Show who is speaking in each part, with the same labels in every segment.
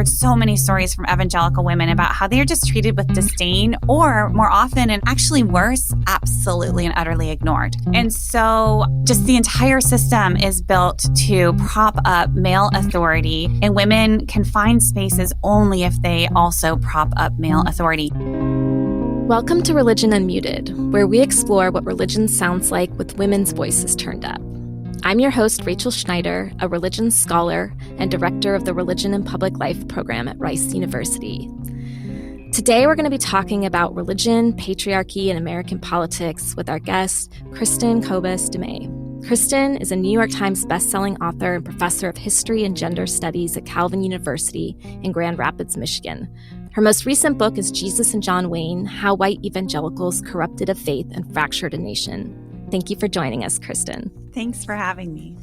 Speaker 1: heard so many stories from evangelical women about how they are just treated with disdain, or more often, and actually worse, absolutely and utterly ignored. And so just the entire system is built to prop up male authority, and women can find spaces only if they also prop up male authority.
Speaker 2: Welcome to Religion Unmuted, where we explore what religion sounds like with women's voices turned up. I'm your host, Rachel Schneider, a religion scholar and director of the Religion and Public Life program at Rice University. Today, we're going to be talking about religion, patriarchy, and American politics with our guest, Kristin Kobes Du Mez. Kristin is a New York Times bestselling author and professor of history and gender studies at Calvin University in Grand Rapids, Michigan. Her most recent book is Jesus and John Wayne: How White Evangelicals Corrupted a Faith and Fractured a Nation. Thank you for joining us, Kristin.
Speaker 1: Thanks for having me.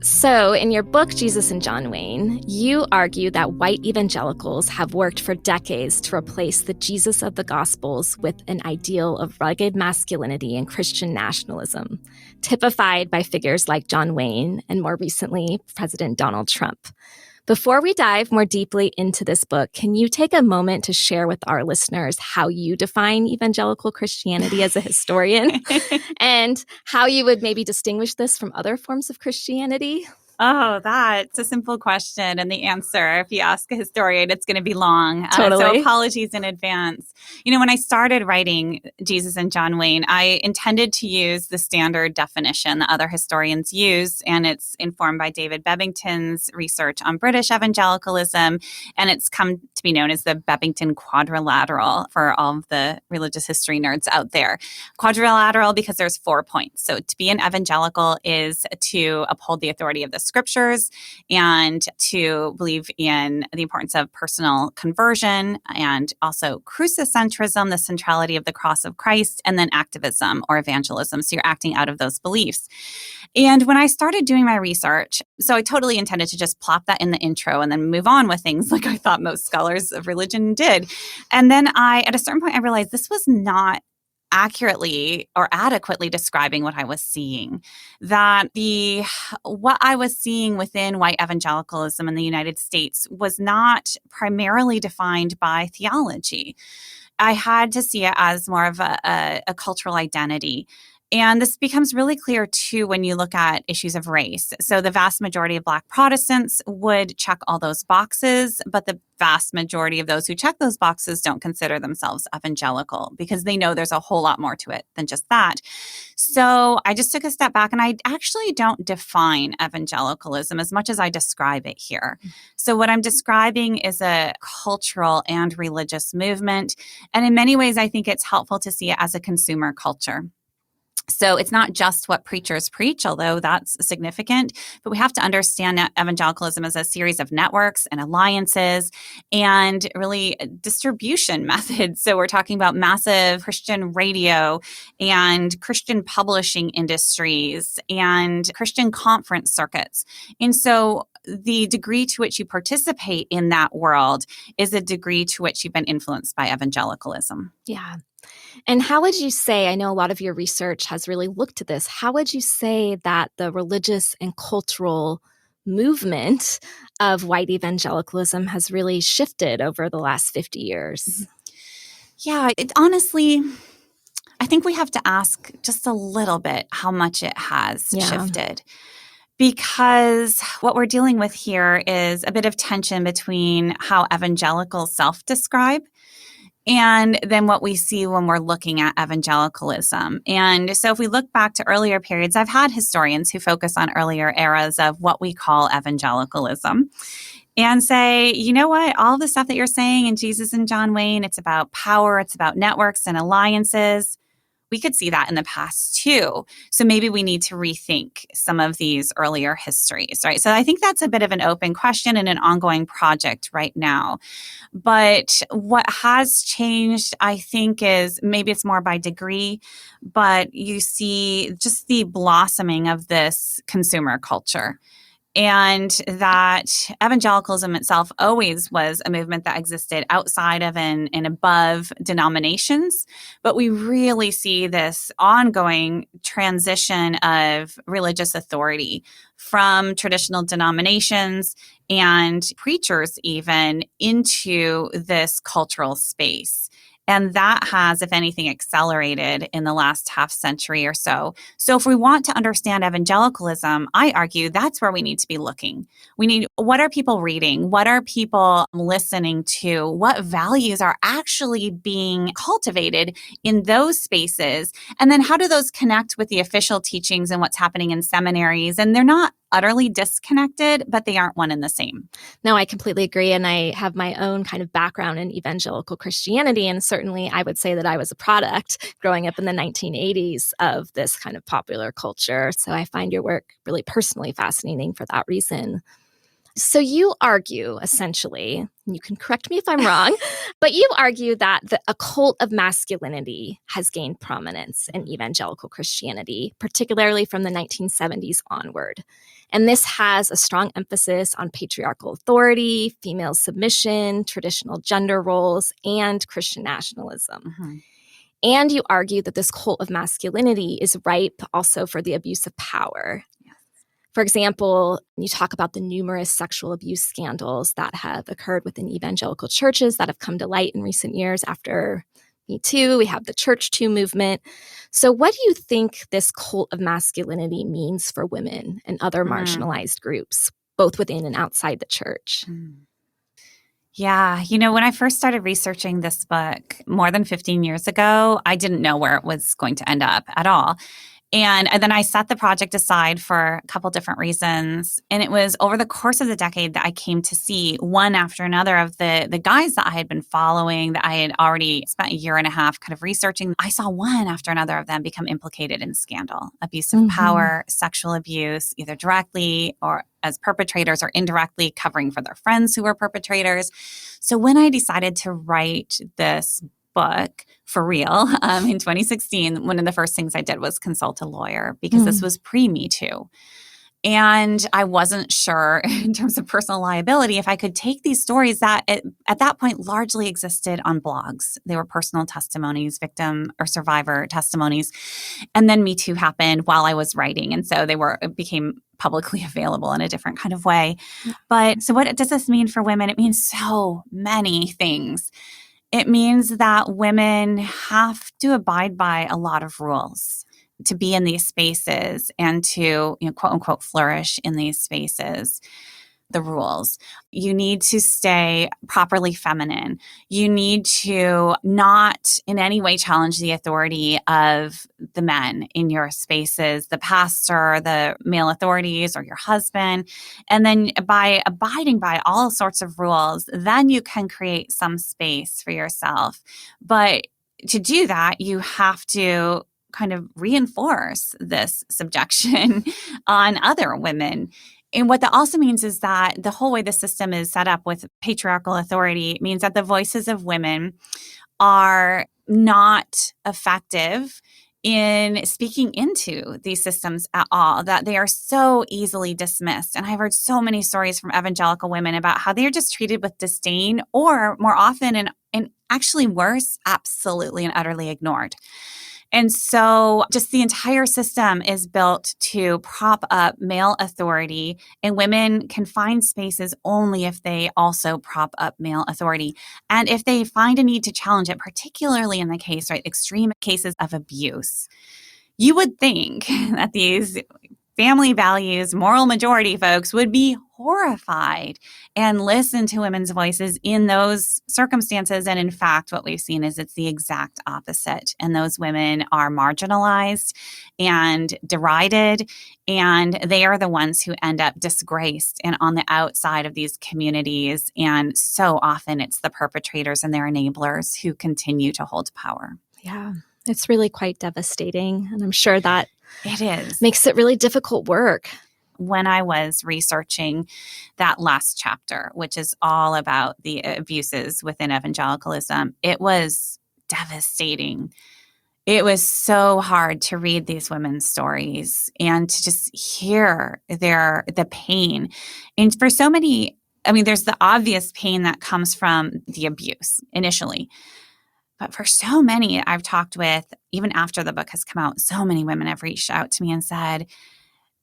Speaker 2: So, in your book, Jesus and John Wayne, you argue that white evangelicals have worked for decades to replace the Jesus of the Gospels with an ideal of rugged masculinity and Christian nationalism, typified by figures like John Wayne and, more recently, President Donald Trump. Before we dive more deeply into this book, can you take a moment to share with our listeners how you define evangelical Christianity as a historian and how you would maybe distinguish this from other forms of Christianity?
Speaker 1: Oh, that's a simple question. And the answer, if you ask a historian, it's going to be long.
Speaker 2: Totally.
Speaker 1: So apologies in advance. You know, when I started writing Jesus and John Wayne, I intended to use the standard definition that other historians use. And it's informed by David Bebbington's research on British evangelicalism. And it's come to be known as the Bebbington Quadrilateral for all of the religious history nerds out there. Quadrilateral because there's 4 points. So to be an evangelical is to uphold the authority of the scriptures and to believe in the importance of personal conversion, and also crucicentrism, the centrality of the cross of Christ, and then activism or evangelism. So you're acting out of those beliefs. And when I started doing my research, so I totally intended to just plop that in the intro and then move on with things like I thought most scholars of religion did. And then at a certain point, I realized this was not accurately or adequately describing what I was seeing. That what I was seeing within white evangelicalism in the United States was not primarily defined by theology. I had to see it as more of a cultural identity. And this becomes really clear, too, when you look at issues of race. So the vast majority of Black Protestants would check all those boxes, but the vast majority of those who check those boxes don't consider themselves evangelical because they know there's a whole lot more to it than just that. So I just took a step back, and I actually don't define evangelicalism as much as I describe it here. So what I'm describing is a cultural and religious movement. And in many ways, I think it's helpful to see it as a consumer culture. So it's not just what preachers preach, although that's significant, but we have to understand that evangelicalism is a series of networks and alliances and really distribution methods. So we're talking about massive Christian radio and Christian publishing industries and Christian conference circuits. And so the degree to which you participate in that world is a degree to which you've been influenced by evangelicalism.
Speaker 2: Yeah. And how would you say, I know a lot of your research has really looked at this, how would you say that the religious and cultural movement of white evangelicalism has really shifted over the last 50 years?
Speaker 1: Yeah, honestly, I think we have to ask just a little bit how much it has shifted. Because what we're dealing with here is a bit of tension between how evangelicals self-describe and then what we see when we're looking at evangelicalism. And so if we look back to earlier periods, I've had historians who focus on earlier eras of what we call evangelicalism and say, you know what, all the stuff that you're saying in Jesus and John Wayne, it's about power, it's about networks and alliances. We could see that in the past too. So maybe we need to rethink some of these earlier histories, right? So I think that's a bit of an open question and an ongoing project right now. But what has changed, I think, is maybe it's more by degree, but you see just the blossoming of this consumer culture. and that evangelicalism itself always was a movement that existed outside of and above denominations. But we really see this ongoing transition of religious authority from traditional denominations and preachers even into this cultural space. And that has, if anything, accelerated in the last half century or so. So if we want to understand evangelicalism, I argue that's where we need to be looking. What are people reading? What are people listening to? What values are actually being cultivated in those spaces? And then how do those connect with the official teachings and what's happening in seminaries? And they're not utterly disconnected, but they aren't one and the same.
Speaker 2: No, I completely agree. And I have my own kind of background in evangelical Christianity. And certainly I would say that I was a product growing up in the 1980s of this kind of popular culture. So I find your work really personally fascinating for that reason. So you argue, essentially, and you can correct me if I'm wrong, but you argue that a cult of masculinity has gained prominence in evangelical Christianity, particularly from the 1970s onward. And this has a strong emphasis on patriarchal authority, female submission, traditional gender roles, and Christian nationalism. Mm-hmm. And you argue that this cult of masculinity is ripe also for the abuse of power. For example, you talk about the numerous sexual abuse scandals that have occurred within evangelical churches that have come to light in recent years after Me Too. We have the Church Too movement. So what do you think this cult of masculinity means for women and other marginalized groups, both within and outside the church?
Speaker 1: Yeah. When I first started researching this book more than 15 years ago, I didn't know where it was going to end up at all. And then I set the project aside for a couple different reasons. And it was over the course of the decade that I came to see one after another of the guys that I had been following, that I had already spent a year and a half kind of researching. I saw one after another of them become implicated in scandal, abuse of power, sexual abuse, either directly or as perpetrators or indirectly covering for their friends who were perpetrators. So when I decided to write this book for real in 2016, one of the first things I did was consult a lawyer because this was pre-Me Too. And I wasn't sure in terms of personal liability if I could take these stories that at that point largely existed on blogs. They were personal testimonies, victim or survivor testimonies. And then Me Too happened while I was writing. And so it became publicly available in a different kind of way. But so what does this mean for women? It means so many things. It means that women have to abide by a lot of rules to be in these spaces and to, quote unquote, flourish in these spaces. The rules. You need to stay properly feminine. You need to not in any way challenge the authority of the men in your spaces, the pastor, the male authorities, or your husband. And then by abiding by all sorts of rules, then you can create some space for yourself. But to do that, you have to kind of reinforce this subjection on other women. And what that also means is that the whole way the system is set up with patriarchal authority means that the voices of women are not effective in speaking into these systems at all, that they are so easily dismissed. And I've heard so many stories from evangelical women about how they're just treated with disdain or more often and actually worse, absolutely and utterly ignored. And so just the entire system is built to prop up male authority, and women can find spaces only if they also prop up male authority. And if they find a need to challenge it, particularly in the case, extreme cases of abuse, you would think that these family values, moral majority folks would be horrified and listen to women's voices in those circumstances. And in fact, what we've seen is it's the exact opposite. And those women are marginalized and derided, and they are the ones who end up disgraced and on the outside of these communities. And so often it's the perpetrators and their enablers who continue to hold power.
Speaker 2: Yeah, it's really quite devastating. And I'm sure that
Speaker 1: it is.
Speaker 2: Makes it really difficult work.
Speaker 1: When I was researching that last chapter, which is all about the abuses within evangelicalism, it was devastating. It was so hard to read these women's stories and to just hear the pain. And for so many, I mean, there's the obvious pain that comes from the abuse initially. But for so many I've talked with, even after the book has come out, so many women have reached out to me and said,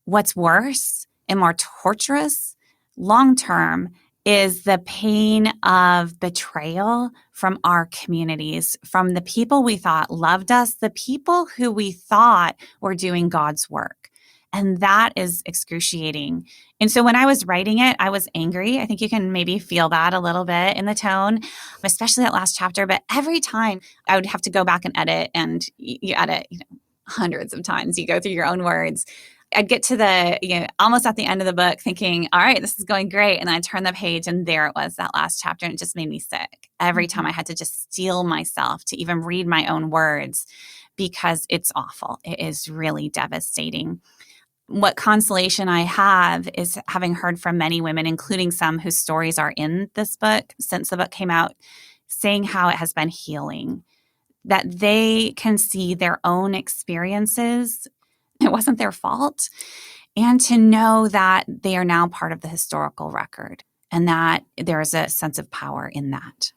Speaker 1: what's worse and more torturous long-term is the pain of betrayal from our communities, from the people we thought loved us, the people who we thought were doing God's work. And that is excruciating. And so when I was writing it, I was angry. I think you can maybe feel that a little bit in the tone, especially that last chapter. But every time I would have to go back and edit, and you edit, hundreds of times. You go through your own words. I'd get to the, almost at the end of the book thinking, all right, this is going great. And I'd turn the page and there it was, that last chapter. And it just made me sick. Every time I had to just steel myself to even read my own words because it's awful. It is really devastating. What consolation I have is having heard from many women, including some whose stories are in this book since the book came out, saying how it has been healing, that they can see their own experiences. It wasn't their fault. And to know that they are now part of the historical record and that there is a sense of power in that.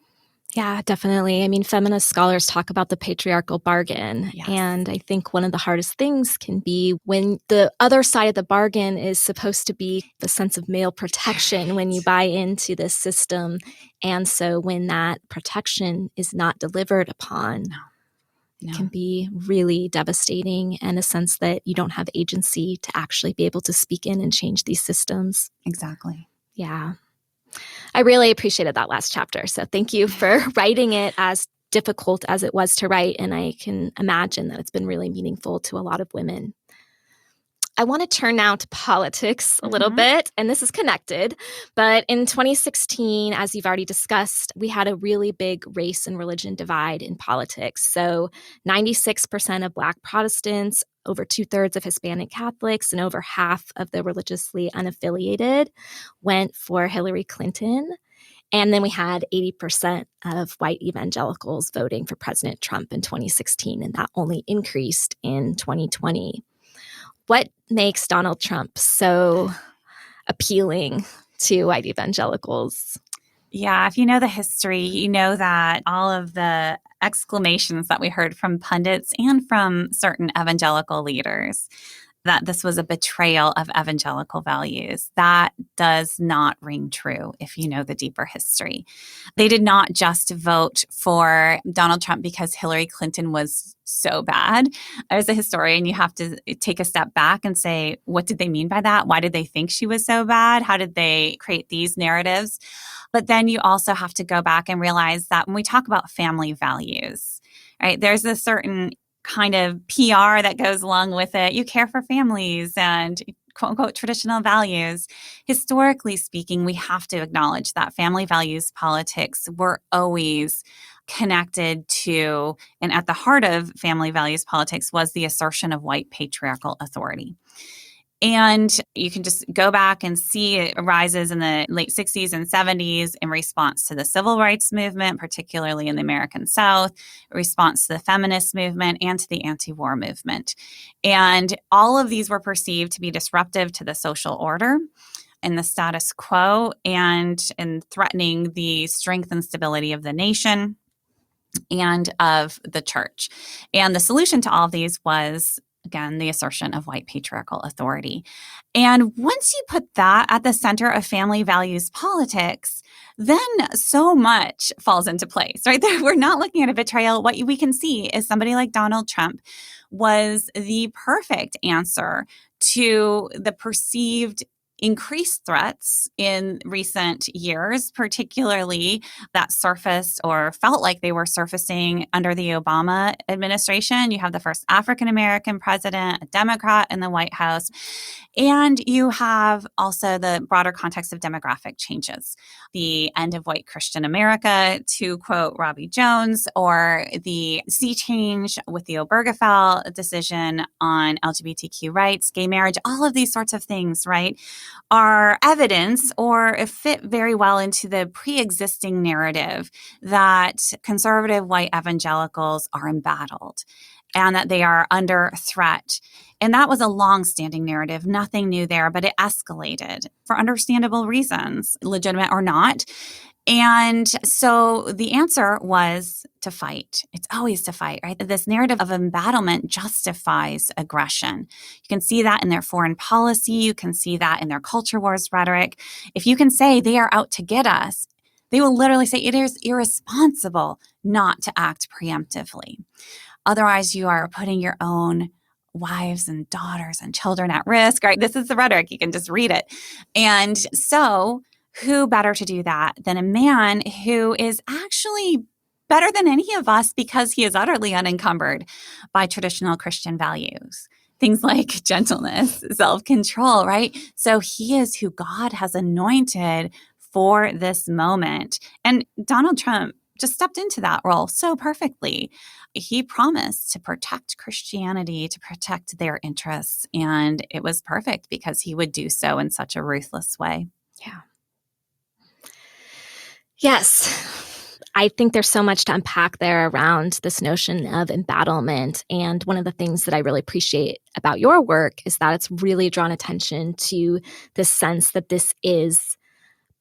Speaker 2: Yeah, definitely. I mean, feminist scholars talk about the patriarchal bargain.
Speaker 1: Yes.
Speaker 2: And I think one of the hardest things can be when the other side of the bargain is supposed to be the sense of male protection when you buy into this system. And so when that protection is not delivered upon, it can be really devastating, and a sense that you don't have agency to actually be able to speak in and change these systems.
Speaker 1: Exactly.
Speaker 2: Yeah. I really appreciated that last chapter. So thank you for writing it as difficult as it was to write. And I can imagine that it's been really meaningful to a lot of women. I want to turn now to politics a little bit, and this is connected. But in 2016, as you've already discussed, we had a really big race and religion divide in politics. So 96% of Black Protestants, over 2/3 of Hispanic Catholics, and over half of the religiously unaffiliated went for Hillary Clinton. And then we had 80% of white evangelicals voting for President Trump in 2016, and that only increased in 2020. What makes Donald Trump so appealing to white evangelicals?
Speaker 1: Yeah, if you know the history, you know that all of the exclamations that we heard from pundits and from certain evangelical leaders that this was a betrayal of evangelical values. That does not ring true if you know the deeper history. They did not just vote for Donald Trump because Hillary Clinton was so bad. As a historian, you have to take a step back and say, what did they mean by that? Why did they think she was so bad? How did they create these narratives? But then you also have to go back and realize that when we talk about family values, right, there's a certain kind of PR that goes along with it. You care for families and quote unquote traditional values. Historically speaking, we have to acknowledge that family values politics were always connected to, and at the heart of family values politics was the assertion of white patriarchal authority. And you can just go back and see it arises in the late 60s and 70s in response to the civil rights movement, particularly in the American South, in response to the feminist movement and to the anti-war movement. And all of these were perceived to be disruptive to the social order and the status quo and threatening the strength and stability of the nation and of the church. And the solution to all of these was, again, the assertion of white patriarchal authority. And once you put that at the center of family values politics, then so much falls into place, right? We're not looking at a betrayal. What we can see is somebody like Donald Trump was the perfect answer to the perceived increased threats in recent years, particularly that surfaced or felt like they were surfacing under the Obama administration. You have the first African-American president, a Democrat in the White House, and you have also the broader context of demographic changes, the end of white Christian America, to quote Robbie Jones, or the sea change with the Obergefell decision on LGBTQ rights, gay marriage, all of these sorts of things, right, are evidence or fit very well into the pre-existing narrative that conservative white evangelicals are embattled. and that they are under threat. And that was a long-standing narrative, nothing new there, but it escalated for understandable reasons, legitimate or not. And so the answer was to fight. It's always to fight, right? This narrative of embattlement justifies aggression. You can see that in their foreign policy. You can see that in their culture wars rhetoric. If you can say they are out to get us, they will literally say it is irresponsible not to act preemptively. Otherwise, you are putting your own wives and daughters and children at risk, right? This is the rhetoric. You can just read it. And so who better to do that than a man who is actually better than any of us because he is utterly unencumbered by traditional Christian values? Things like gentleness, self-control, right? So he is who God has anointed for this moment. And Donald Trump just stepped into that role so perfectly. He promised to protect Christianity, to protect their interests, and it was perfect because he would do so in such a ruthless way.
Speaker 2: Yeah. Yes. I think there's so much to unpack there around this notion of embattlement. And one of the things that I really appreciate about your work is that it's really drawn attention to the sense that this is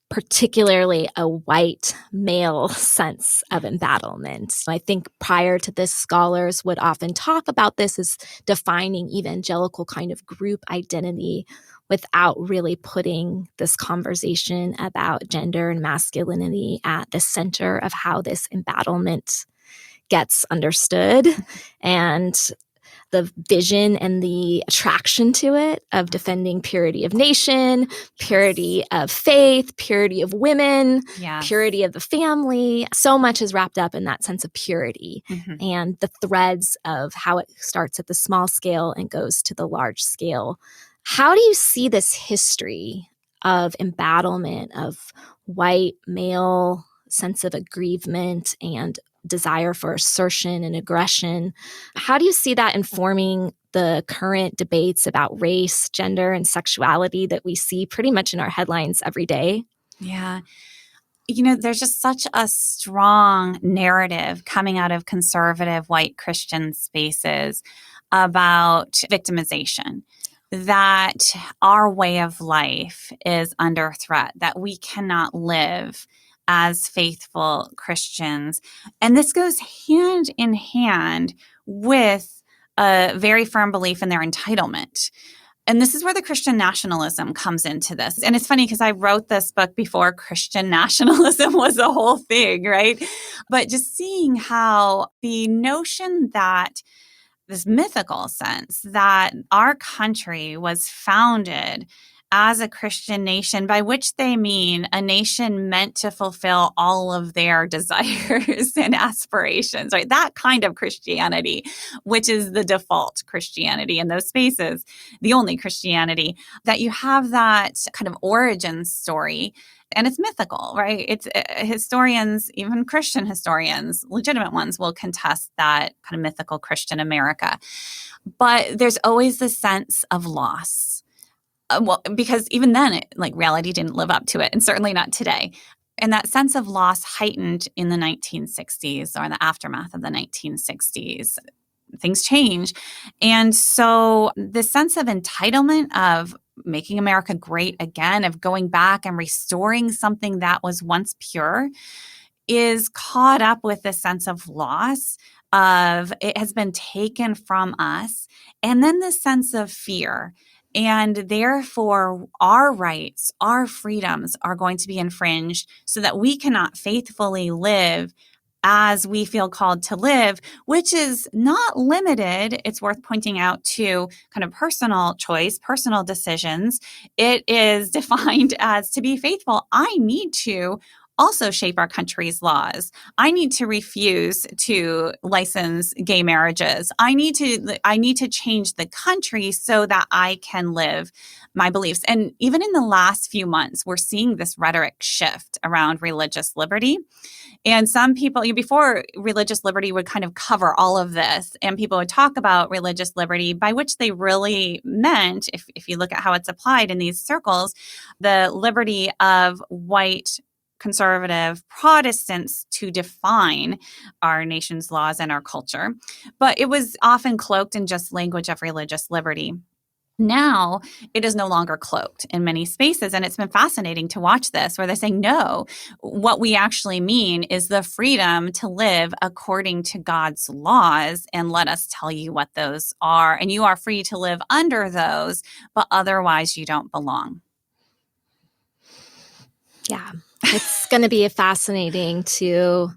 Speaker 2: particularly a white male sense of embattlement. I think prior to this, scholars would often talk about this as defining evangelical kind of group identity without really putting this conversation about gender and masculinity at the center of how this embattlement gets understood. And the vision and the attraction to it of defending purity of nation, purity of faith, purity of women, purity of the family. So much is wrapped up in that sense of purity and the threads of how it starts at the small scale and goes to the large scale. How do you see this history of embattlement, of white male sense of aggrievement and desire for assertion and aggression? How do you see that informing the current debates about race, gender, and sexuality that we see pretty much in our headlines every day?
Speaker 1: Yeah. You know, there's just such a strong narrative coming out of conservative white Christian spaces about victimization, that our way of life is under threat, that we cannot live as faithful Christians. And this goes hand in hand with a very firm belief in their entitlement. And this is where the Christian nationalism comes into this. And it's funny because I wrote this book before Christian nationalism was a whole thing, right? But just seeing how the notion that this mythical sense that our country was founded as a Christian nation, by which they mean a nation meant to fulfill all of their desires and aspirations, right? That kind of Christianity, which is the default Christianity in those spaces, the only Christianity, that you have that kind of origin story. And it's mythical, right? It's historians, even Christian historians, legitimate ones, will contest that kind of mythical Christian America. But there's always this sense of loss. Well, because even then, reality didn't live up to it, and certainly not today. And that sense of loss heightened in the 1960s or in the aftermath of the 1960s. Things change. And so the sense of entitlement, of making America great again, of going back and restoring something that was once pure, is caught up with this sense of loss, of it has been taken from us. And then the sense of fear. And therefore, our rights, our freedoms are going to be infringed so that we cannot faithfully live as we feel called to live, which is not limited, it's worth pointing out, to kind of personal choice, personal decisions. It is defined as, to be faithful, I need to also shape our country's laws. I need to refuse to license gay marriages. I need to change the country so that I can live my beliefs. And even in the last few months, we're seeing this rhetoric shift around religious liberty. And some people, before, religious liberty would kind of cover all of this, and people would talk about religious liberty, by which they really meant, if you look at how it's applied in these circles, the liberty of white conservative Protestants to define our nation's laws and our culture, but it was often cloaked in just language of religious liberty. Now, it is no longer cloaked in many spaces, and it's been fascinating to watch this, where they're saying, no, what we actually mean is the freedom to live according to God's laws, and let us tell you what those are, and you are free to live under those, but otherwise you don't belong.
Speaker 2: Yeah, it's going to be fascinating to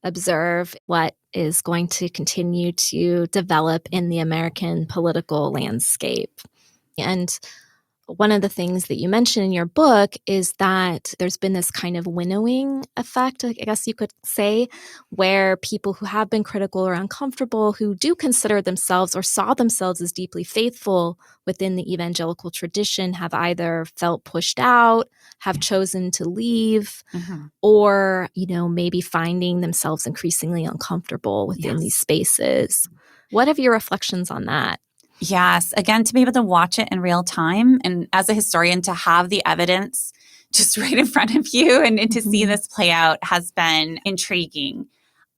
Speaker 2: observe what is going to continue to develop in the American political landscape. And one of the things that you mentioned in your book is that there's been this kind of winnowing effect, I guess you could say, where people who have been critical or uncomfortable, who do consider themselves or saw themselves as deeply faithful within the evangelical tradition, have either felt pushed out, have chosen to leave, or, maybe finding themselves increasingly uncomfortable within these spaces. What have your reflections on that?
Speaker 1: Yes. Again, to be able to watch it in real time, and as a historian, to have the evidence just right in front of you and to see this play out has been intriguing.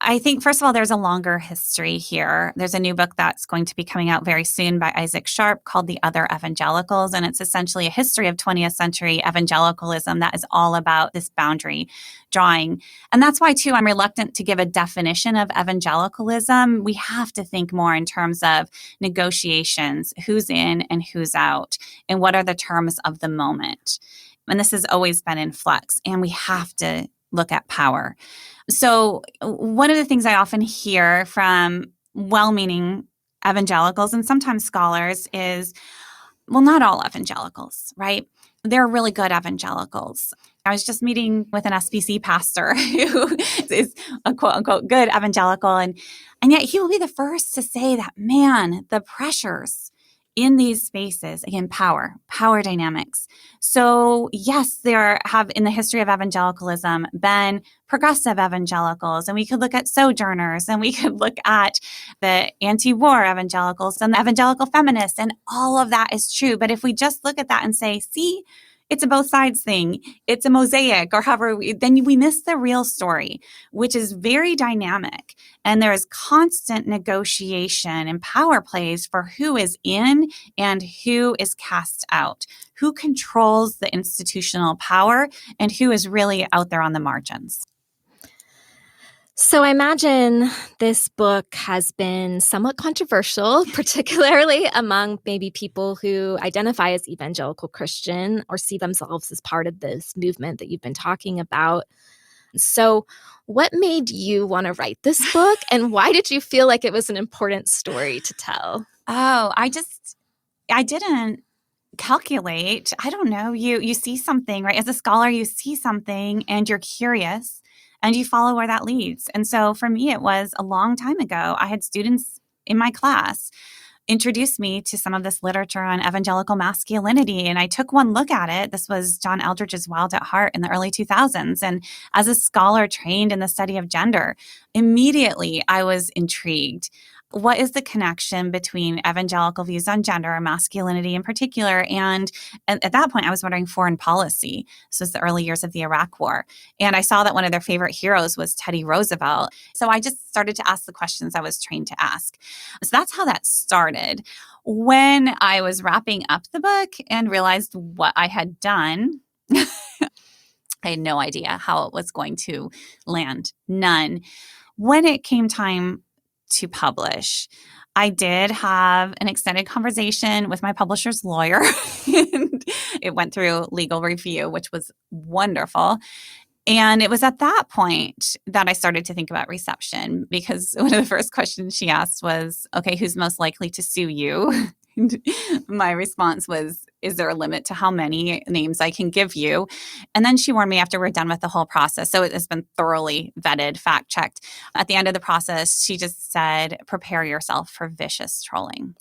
Speaker 1: I think, first of all, there's a longer history here. There's a new book that's going to be coming out very soon by Isaac Sharp called The Other Evangelicals. And it's essentially a history of 20th century evangelicalism that is all about this boundary drawing. And that's why, too, I'm reluctant to give a definition of evangelicalism. We have to think more in terms of negotiations, who's in and who's out, and what are the terms of the moment. And this has always been in flux, and we have to look at power. So one of the things I often hear from well-meaning evangelicals and sometimes scholars is, well, not all evangelicals, right? They're really good evangelicals. I was just meeting with an SBC pastor who is a quote-unquote good evangelical, and yet he will be the first to say that, man, the pressures in these spaces, again, power dynamics. So yes, there have in the history of evangelicalism been progressive evangelicals, and we could look at sojourners, and we could look at the anti-war evangelicals and the evangelical feminists, and all of that is true. But if we just look at that and say, see, it's a both sides thing, it's a mosaic, or however, then we miss the real story, which is very dynamic. And there is constant negotiation and power plays for who is in and who is cast out, who controls the institutional power, and who is really out there on the margins.
Speaker 2: So I imagine this book has been somewhat controversial, particularly among maybe people who identify as evangelical Christian or see themselves as part of this movement that you've been talking about. So what made you want to write this book, and why did you feel like it was an important story to tell?
Speaker 1: Oh, I didn't calculate. I don't know. You see something, right? As a scholar, you see something and you're curious and you follow where that leads. And so for me, it was a long time ago. I had students in my class introduced me to some of this literature on evangelical masculinity. And I took one look at it. This was John Eldredge's Wild at Heart in the early 2000s. And as a scholar trained in the study of gender, immediately I was intrigued. What is the connection between evangelical views on gender, masculinity in particular, and at that point, I was wondering foreign policy. This was the early years of the Iraq War. And I saw that one of their favorite heroes was Teddy Roosevelt. So I just started to ask the questions I was trained to ask. So that's how that started. When I was wrapping up the book and realized what I had done, I had no idea how it was going to land. None. When it came time to publish, I did have an extended conversation with my publisher's lawyer. And it went through legal review, which was wonderful. And it was at that point that I started to think about reception, because one of the first questions she asked was, okay, who's most likely to sue you? And my response was, is there a limit to how many names I can give you? And then she warned me after we're done with the whole process. So it has been thoroughly vetted, fact-checked. At the end of the process, she just said, prepare yourself for vicious trolling.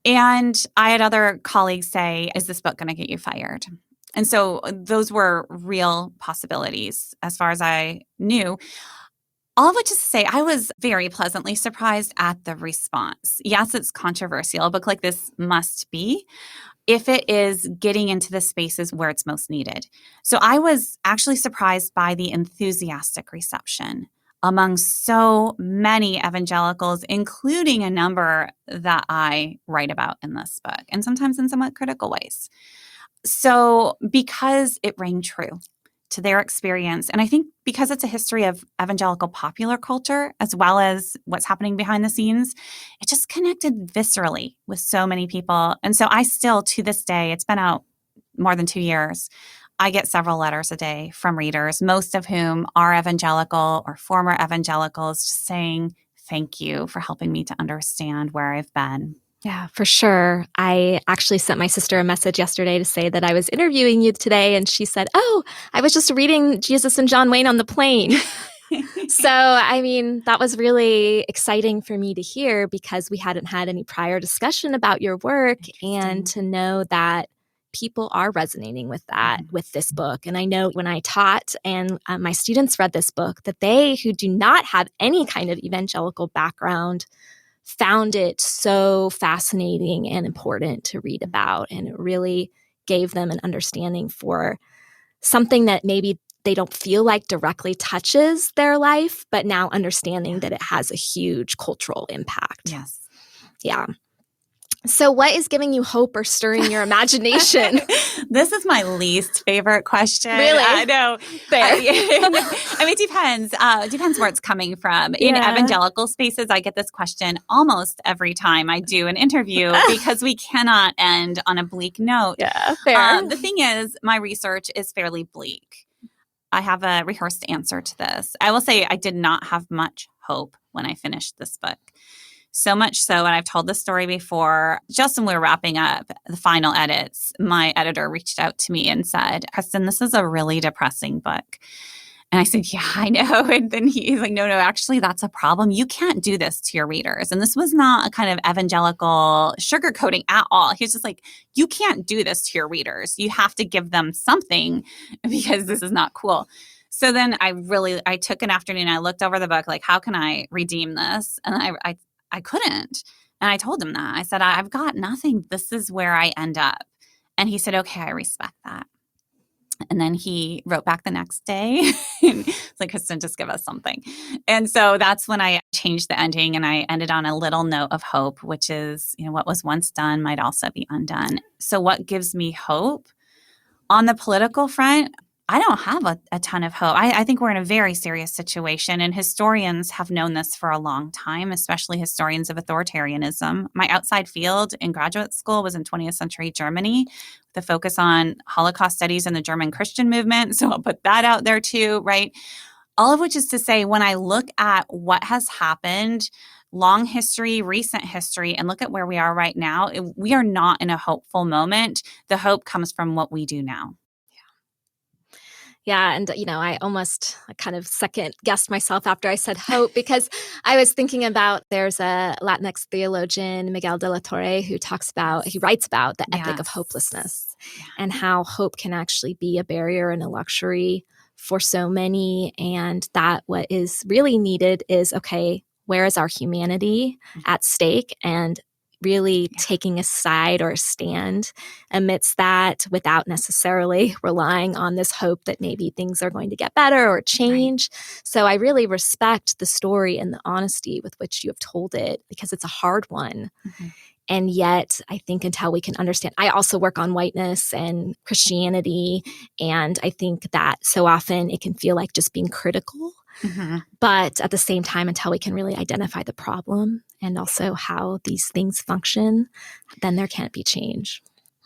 Speaker 1: And I had other colleagues say, is this book going to get you fired? And so those were real possibilities as far as I knew. All of which is to say, I was very pleasantly surprised at the response. Yes, it's controversial. A book like this must be, if it is getting into the spaces where it's most needed. So I was actually surprised by the enthusiastic reception among so many evangelicals, including a number that I write about in this book, and sometimes in somewhat critical ways. So because it rang true to their experience, and I think because it's a history of evangelical popular culture, as well as what's happening behind the scenes, it just connected viscerally with so many people. And so I still, to this day, it's been out more than 2 years, I get several letters a day from readers, most of whom are evangelical or former evangelicals, just saying, thank you for helping me to understand where I've been.
Speaker 2: Yeah, for sure. I actually sent my sister a message yesterday to say that I was interviewing you today, and she said, "Oh, I was just reading Jesus and John Wayne on the plane." So, I mean, that was really exciting for me to hear because we hadn't had any prior discussion about your work, and to know that people are resonating with that, with this book. And I know when I taught and my students read this book, that they who do not have any kind of evangelical background found it so fascinating and important to read about. And it really gave them an understanding for something that maybe they don't feel like directly touches their life, but now understanding that it has a huge cultural impact.
Speaker 1: Yes.
Speaker 2: Yeah. So what is giving you hope or stirring your imagination?
Speaker 1: This is my least favorite question.
Speaker 2: Really?
Speaker 1: I know.
Speaker 2: Fair.
Speaker 1: I mean, it depends. It depends where it's coming from. In evangelical spaces, I get this question almost every time I do an interview because we cannot end on a bleak note.
Speaker 2: Yeah, fair.
Speaker 1: The thing is, my research is fairly bleak. I have a rehearsed answer to this. I will say I did not have much hope when I finished this book. So much so, and I've told this story before, just when we were wrapping up the final edits, my editor reached out to me and said, "Kristin, this is a really depressing book." And I said, "Yeah, I know." And then he's like, no, actually, that's a problem. You can't do this to your readers. And this was not a kind of evangelical sugarcoating at all. He was just like, you can't do this to your readers. You have to give them something because this is not cool. So then I took an afternoon, I looked over the book, like, how can I redeem this? And I couldn't. And I told him that. I said, I've got nothing. This is where I end up. And he said, okay, I respect that. And then he wrote back the next day. It's like, Kristin, just give us something. And so that's when I changed the ending, and I ended on a little note of hope, which is, what was once done might also be undone. So what gives me hope? On the political front, I don't have a ton of hope. I think we're in a very serious situation, and historians have known this for a long time, especially historians of authoritarianism. My outside field in graduate school was in 20th century Germany, with a focus on Holocaust studies and the German Christian movement. So I'll put that out there too, right? All of which is to say, when I look at what has happened, long history, recent history, and look at where we are right now, we are not in a hopeful moment. The hope comes from what we do now.
Speaker 2: Yeah. And, I kind of second guessed myself after I said hope, because I was thinking about, there's a Latinx theologian, Miguel de la Torre, who writes about the ethic of hopelessness and how hope can actually be a barrier and a luxury for so many. And that what is really needed is, okay, where is our humanity at stake? And really taking a side or a stand amidst that without necessarily relying on this hope that maybe things are going to get better or change. Right. So I really respect the story and the honesty with which you have told it, because it's a hard one. Mm-hmm. And yet, I think until we can understand, I also work on whiteness and Christianity, and I think that so often it can feel like just being critical. Mm-hmm. But at the same time, until we can really identify the problem and also how these things function, then there can't be change.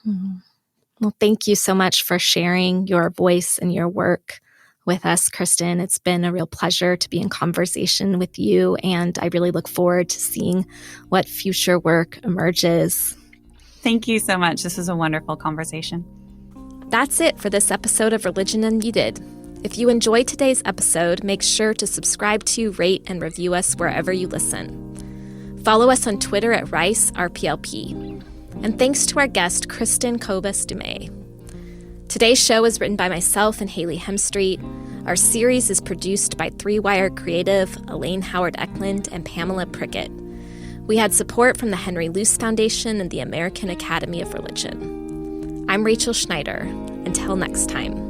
Speaker 2: Mm-hmm. Well, thank you so much for sharing your voice and your work with us, Kristin. It's been a real pleasure to be in conversation with you, and I really look forward to seeing what future work emerges.
Speaker 1: Thank you so much. This was a wonderful conversation.
Speaker 2: That's it for this episode of Religion Unmuted. If you enjoyed today's episode, make sure to subscribe to, rate, and review us wherever you listen. Follow us on Twitter at RiceRPLP. And thanks to our guest, Kristin Kobes Du Mez. Today's show was written by myself and Haley Hemstreet. Our series is produced by Three Wire Creative, Elaine Howard-Eklund, and Pamela Prickett. We had support from the Henry Luce Foundation and the American Academy of Religion. I'm Rachel Schneider. Until next time.